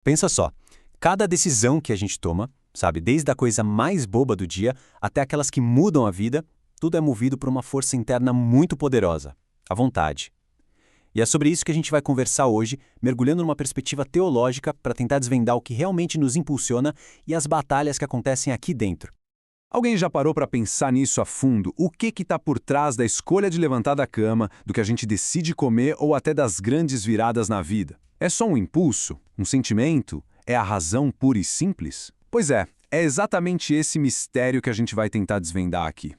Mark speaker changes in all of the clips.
Speaker 1: Pensa só, cada decisão que a gente toma, sabe, desde a coisa mais boba do dia até aquelas que mudam a vida, tudo é movido por uma força interna muito poderosa, a vontade. E é sobre isso que a gente vai conversar hoje, mergulhando numa perspectiva teológica para tentar desvendar o que realmente nos impulsiona e as batalhas que acontecem aqui dentro.
Speaker 2: Alguém já parou para pensar nisso a fundo? O que está por trás da escolha de levantar da cama, do que a gente decide comer ou até das grandes viradas na vida? É só um impulso? Um sentimento? É a razão pura e simples? Pois é exatamente esse mistério que a gente vai tentar desvendar aqui.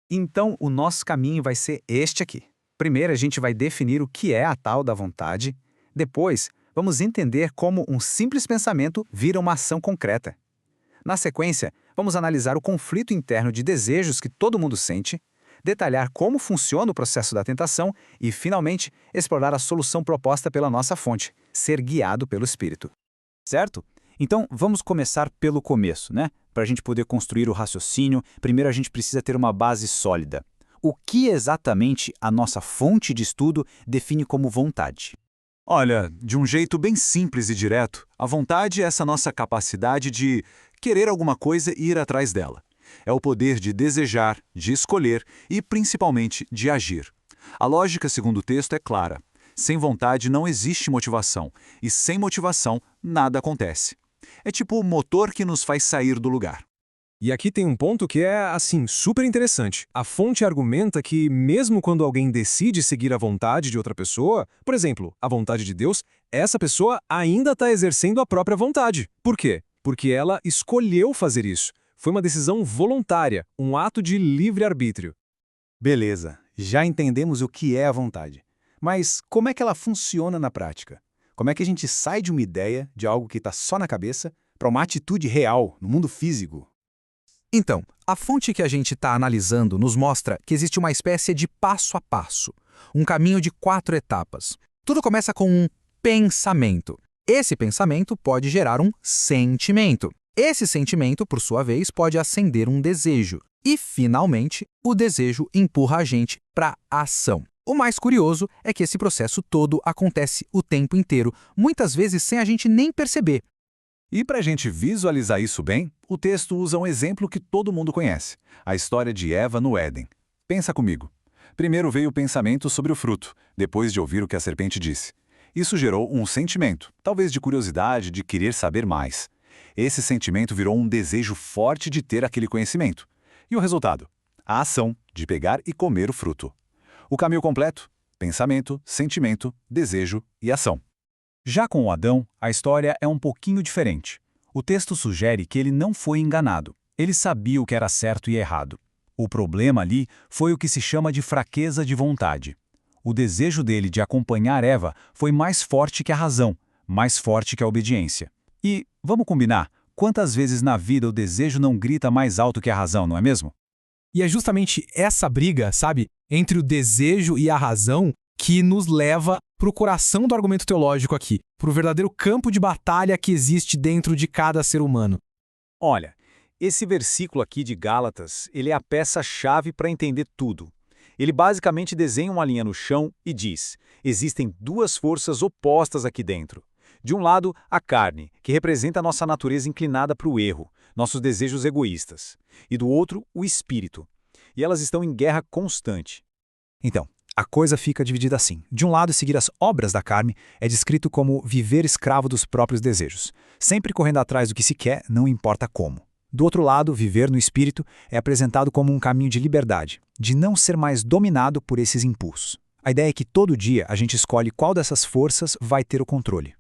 Speaker 3: Então, o nosso caminho vai ser este aqui. Primeiro, a gente vai definir o que é a tal da vontade. Depois, vamos entender como um simples pensamento vira uma ação concreta. Na sequência, vamos analisar o conflito interno de desejos que todo mundo sente, detalhar como funciona o processo da tentação e, finalmente, explorar a solução proposta pela nossa fonte, ser guiado pelo Espírito.
Speaker 4: Certo? Então, vamos começar pelo começo, né? Para a gente poder construir o raciocínio, primeiro a gente precisa ter uma base sólida. O que exatamente a nossa fonte de estudo define como vontade?
Speaker 2: Olha, de um jeito bem simples e direto, a vontade é essa nossa capacidade de querer alguma coisa e ir atrás dela. É o poder de desejar, de escolher e, principalmente, de agir. A lógica, segundo o texto, é clara. Sem vontade não existe motivação, e sem motivação nada acontece. É tipo o motor que nos faz sair do lugar.
Speaker 5: E aqui tem um ponto que é, assim, super interessante. A fonte argumenta que, mesmo quando alguém decide seguir a vontade de outra pessoa, por exemplo, a vontade de Deus, essa pessoa ainda está exercendo a própria vontade. Por quê? Porque ela escolheu fazer isso. Foi uma decisão voluntária, um ato de livre-arbítrio.
Speaker 6: Beleza, já entendemos o que é a vontade. Mas como é que ela funciona na prática? Como é que a gente sai de uma ideia, de algo que está só na cabeça, para uma atitude real, no mundo físico?
Speaker 3: Então, a fonte que a gente está analisando nos mostra que existe uma espécie de passo a passo, um caminho de 4 etapas. Tudo começa com um pensamento. Esse pensamento pode gerar um sentimento. Esse sentimento, por sua vez, pode acender um desejo. E, finalmente, o desejo empurra a gente para a ação. O mais curioso é que esse processo todo acontece o tempo inteiro, muitas vezes sem a gente nem perceber.
Speaker 2: E para a gente visualizar isso bem, o texto usa um exemplo que todo mundo conhece, a história de Eva no Éden. Pensa comigo. Primeiro veio o pensamento sobre o fruto, depois de ouvir o que a serpente disse. Isso gerou um sentimento, talvez de curiosidade, de querer saber mais. Esse sentimento virou um desejo forte de ter aquele conhecimento. E o resultado? A ação de pegar e comer o fruto. O caminho completo: pensamento, sentimento, desejo e ação.
Speaker 4: Já com o Adão, a história é um pouquinho diferente. O texto sugere que ele não foi enganado. Ele sabia o que era certo e errado. O problema ali foi o que se chama de fraqueza de vontade. O desejo dele de acompanhar Eva foi mais forte que a razão, mais forte que a obediência. E, vamos combinar, quantas vezes na vida o desejo não grita mais alto que a razão, não é mesmo?
Speaker 5: E é justamente essa briga, sabe, entre o desejo e a razão que nos leva para o coração do argumento teológico aqui, para o verdadeiro campo de batalha que existe dentro de cada ser humano.
Speaker 4: Olha, esse versículo aqui de Gálatas, ele é a peça-chave para entender tudo. Ele basicamente desenha uma linha no chão e diz: existem duas forças opostas aqui dentro. De um lado, a carne, que representa a nossa natureza inclinada para o erro, nossos desejos egoístas. E do outro, o espírito. E elas estão em guerra constante.
Speaker 3: Então, a coisa fica dividida assim. De um lado, seguir as obras da carne é descrito como viver escravo dos próprios desejos, sempre correndo atrás do que se quer, não importa como. Do outro lado, viver no espírito é apresentado como um caminho de liberdade, de não ser mais dominado por esses impulsos. A ideia é que todo dia a gente escolhe qual dessas forças vai ter o controle.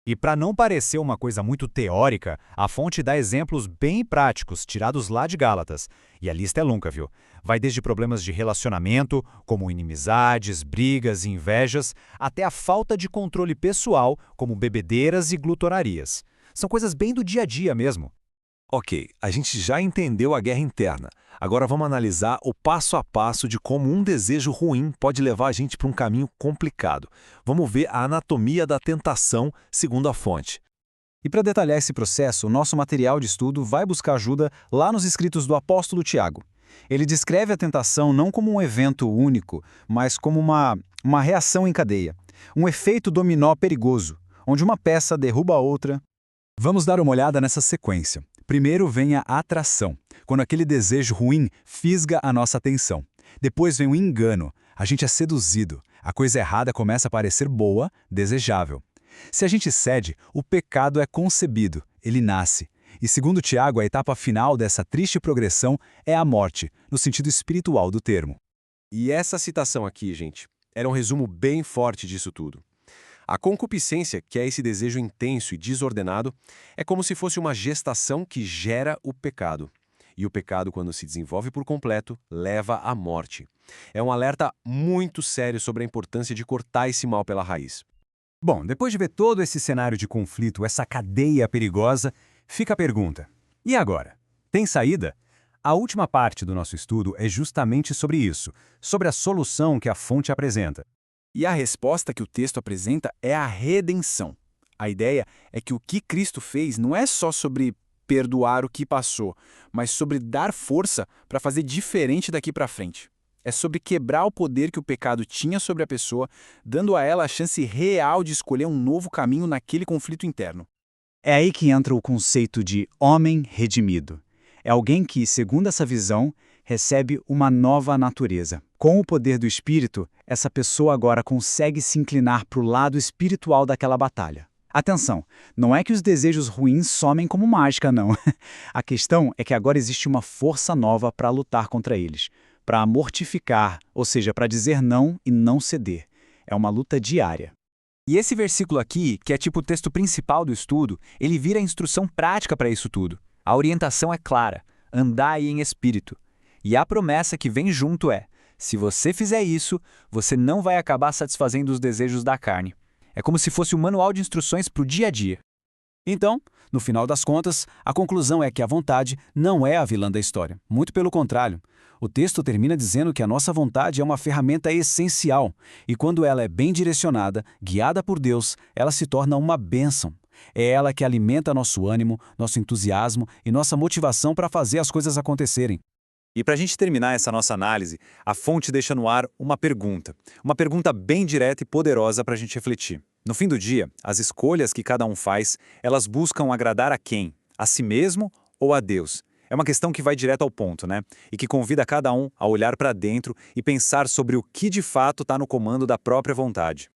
Speaker 7: E para não parecer uma coisa muito teórica, a fonte dá exemplos bem práticos, tirados lá de Gálatas. E a lista é longa, viu? Vai desde problemas de relacionamento, como inimizades, brigas e invejas, até a falta de controle pessoal, como bebedeiras e glutonarias. São coisas bem do dia a dia mesmo.
Speaker 2: Ok, a gente já entendeu a guerra interna. Agora vamos analisar o passo a passo de como um desejo ruim pode levar a gente para um caminho complicado. Vamos ver a anatomia da tentação segundo a fonte.
Speaker 3: E para detalhar esse processo, o nosso material de estudo vai buscar ajuda lá nos escritos do apóstolo Tiago. Ele descreve a tentação não como um evento único, mas como uma reação em cadeia. Um efeito dominó perigoso, onde uma peça derruba a outra,
Speaker 2: Vamos dar uma olhada nessa sequência. Primeiro vem a atração, quando aquele desejo ruim fisga a nossa atenção. Depois vem o engano, a gente é seduzido, a coisa errada começa a parecer boa, desejável. Se a gente cede, o pecado é concebido, ele nasce. E segundo Tiago, a etapa final dessa triste progressão é a morte, no sentido espiritual do termo.
Speaker 8: E essa citação aqui, gente, era um resumo bem forte disso tudo. A concupiscência, que é esse desejo intenso e desordenado, é como se fosse uma gestação que gera o pecado. E o pecado, quando se desenvolve por completo, leva à morte. É um alerta muito sério sobre a importância de cortar esse mal pela raiz.
Speaker 4: Bom, depois de ver todo esse cenário de conflito, essa cadeia perigosa, fica a pergunta: e agora? Tem saída? A última parte do nosso estudo é justamente sobre isso, sobre a solução que a fonte apresenta.
Speaker 6: E a resposta que o texto apresenta é a redenção. A ideia é que o que Cristo fez não é só sobre perdoar o que passou, mas sobre dar força para fazer diferente daqui para frente. É sobre quebrar o poder que o pecado tinha sobre a pessoa, dando a ela a chance real de escolher um novo caminho naquele conflito interno.
Speaker 9: É aí que entra o conceito de homem redimido. É alguém que, segundo essa visão, recebe uma nova natureza. Com o poder do Espírito, essa pessoa agora consegue se inclinar para o lado espiritual daquela batalha. Atenção, não é que os desejos ruins somem como mágica, não. A questão é que agora existe uma força nova para lutar contra eles, para mortificar, ou seja, para dizer não e não ceder. É uma luta diária.
Speaker 3: E esse versículo aqui, que é tipo o texto principal do estudo, ele vira a instrução prática para isso tudo. A orientação é clara: andai em espírito. E a promessa que vem junto é: se você fizer isso, você não vai acabar satisfazendo os desejos da carne. É como se fosse um manual de instruções para o dia a dia.
Speaker 1: Então, no final das contas, a conclusão é que a vontade não é a vilã da história. Muito pelo contrário. O texto termina dizendo que a nossa vontade é uma ferramenta essencial, e quando ela é bem direcionada, guiada por Deus, ela se torna uma bênção. É ela que alimenta nosso ânimo, nosso entusiasmo e nossa motivação para fazer as coisas acontecerem.
Speaker 7: E para a gente terminar essa nossa análise, a fonte deixa no ar uma pergunta bem direta e poderosa para a gente refletir. No fim do dia, as escolhas que cada um faz, elas buscam agradar a quem? A si mesmo ou a Deus? É uma questão que vai direto ao ponto, né? E que convida cada um a olhar para dentro e pensar sobre o que de fato está no comando da própria vontade.